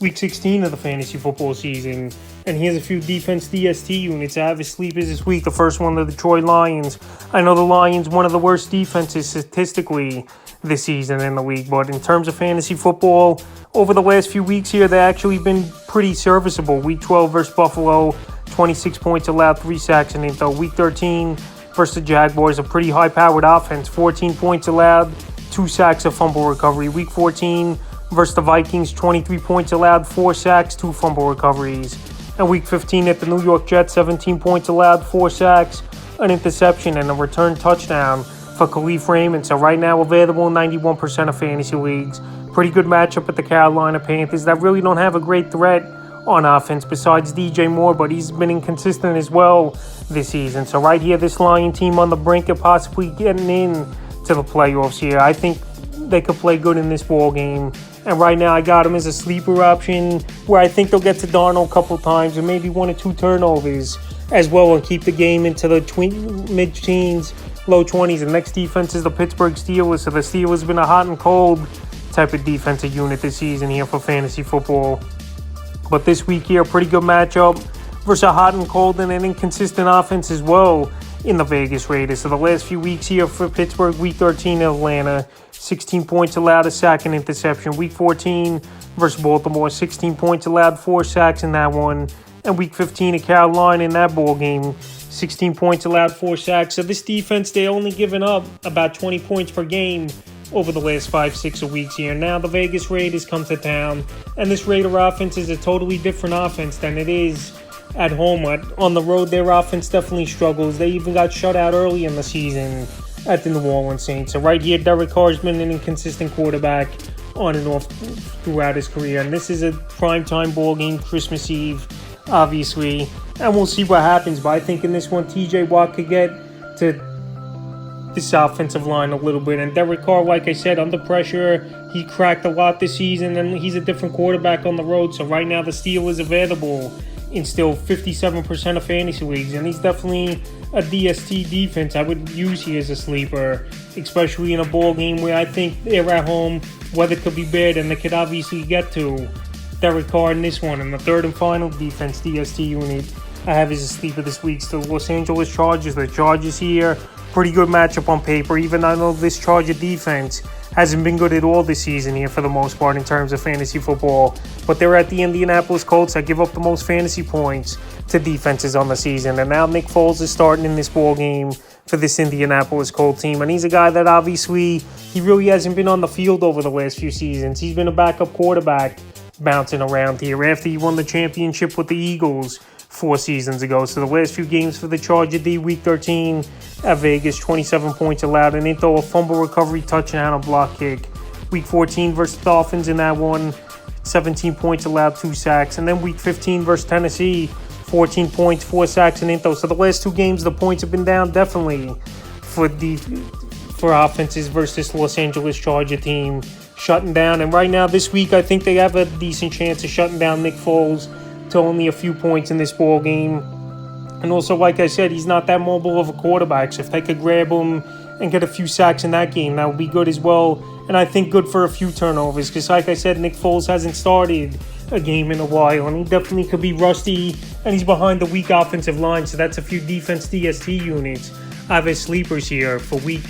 Week 16 of the fantasy football season. And here's a few defense DST units. I have his sleepers this week. The first one, the Detroit Lions. I know the Lions, one of the worst defenses statistically this season in the league. But in terms of fantasy football, over the last few weeks here, they've actually been pretty serviceable. Week 12 versus Buffalo, 26 points allowed, 3 sacks in it. Week 13 versus the Jaguars, a pretty high-powered offense, 14 points allowed, 2 sacks, a fumble recovery. Week 14 versus the Vikings, 23 points allowed, 4 sacks, 2 fumble recoveries. And Week 15 at the New York Jets, 17 points allowed, 4 sacks, an interception, and a return touchdown for Khalif Raymond. So right now available in 91% of fantasy leagues. Pretty good matchup at the Carolina Panthers that really don't have a great threat on offense besides DJ Moore, but he's been inconsistent as well this season. So right here, this Lion team on the brink of possibly getting in to the playoffs here. I think they could play good in this ball game. And right now, I got him as a sleeper option where I think they'll get to Darnold a couple times and maybe 1 or 2 turnovers as well and keep the game into the mid-teens, low 20s. The next defense is the Pittsburgh Steelers. So the Steelers have been a hot and cold type of defensive unit this season here for fantasy football. But this week here, a pretty good matchup versus a hot and cold and an inconsistent offense as well in the Vegas Raiders. So the last few weeks here for Pittsburgh, Week 13 in Atlanta, 16 points allowed, a sack and interception. Week 14 versus Baltimore, 16 points allowed, 4 sacks in that one. And Week 15 at Carolina in that ball game, 16 points allowed, 4 sacks. So this defense, they're only giving up about 20 points per game over the last 5-6 weeks here. Now the Vegas Raiders come to town, and this Raider offense is a totally different offense than it is at home. On the road, their offense definitely struggles. They even got shut out early in the season at the New Orleans Saints. So right here, Derek Carr's been an inconsistent quarterback on and off throughout his career. And this is a primetime ball game, Christmas Eve, obviously. And we'll see what happens. But I think in this one, TJ Watt could get to this offensive line a little bit. And Derek Carr, like I said, under pressure, he cracked a lot this season. And he's a different quarterback on the road. So right now, the Steelers available in still 57% of fantasy leagues. And he's definitely a DST defense I would use here as a sleeper, especially in a ball game where I think they're at home, weather could be bad, and they could obviously get to Derek Carr in this one. And the third and final defense DST unit I have as a sleeper this week is the Los Angeles Chargers. The Chargers here, pretty good matchup on paper, even though this Charger defense hasn't been good at all this season here for the most part in terms of fantasy football. But they're at the Indianapolis Colts that give up the most fantasy points to defenses on the season. And now Nick Foles is starting in this ball game for this Indianapolis Colts team. And he's a guy that obviously, he really hasn't been on the field over the last few seasons. He's been a backup quarterback bouncing around here after he won the championship with the Eagles 4 seasons ago. So the last few games for the Charger D, Week 13 at Vegas, 27 points allowed, and a fumble recovery, touchdown, a block kick. Week 14 versus the Dolphins in that one, 17 points allowed, 2 sacks. And then Week 15 versus Tennessee, 14 points, 4 sacks, and into. So the last 2 games, the points have been down definitely for offenses versus this Los Angeles Charger team shutting down. And right now, this week, I think they have a decent chance of shutting down Nick Foles to only a few points in this ball game. And also, like I said, he's not that mobile of a quarterback. So if they could grab him and get a few sacks in that game, that would be good as well. And I think good for a few turnovers. Because like I said, Nick Foles hasn't started a game in a while. And he definitely could be rusty. And he's behind the weak offensive line. So that's a few defense DST units I have as sleepers here for Week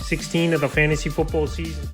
16 of the fantasy football season.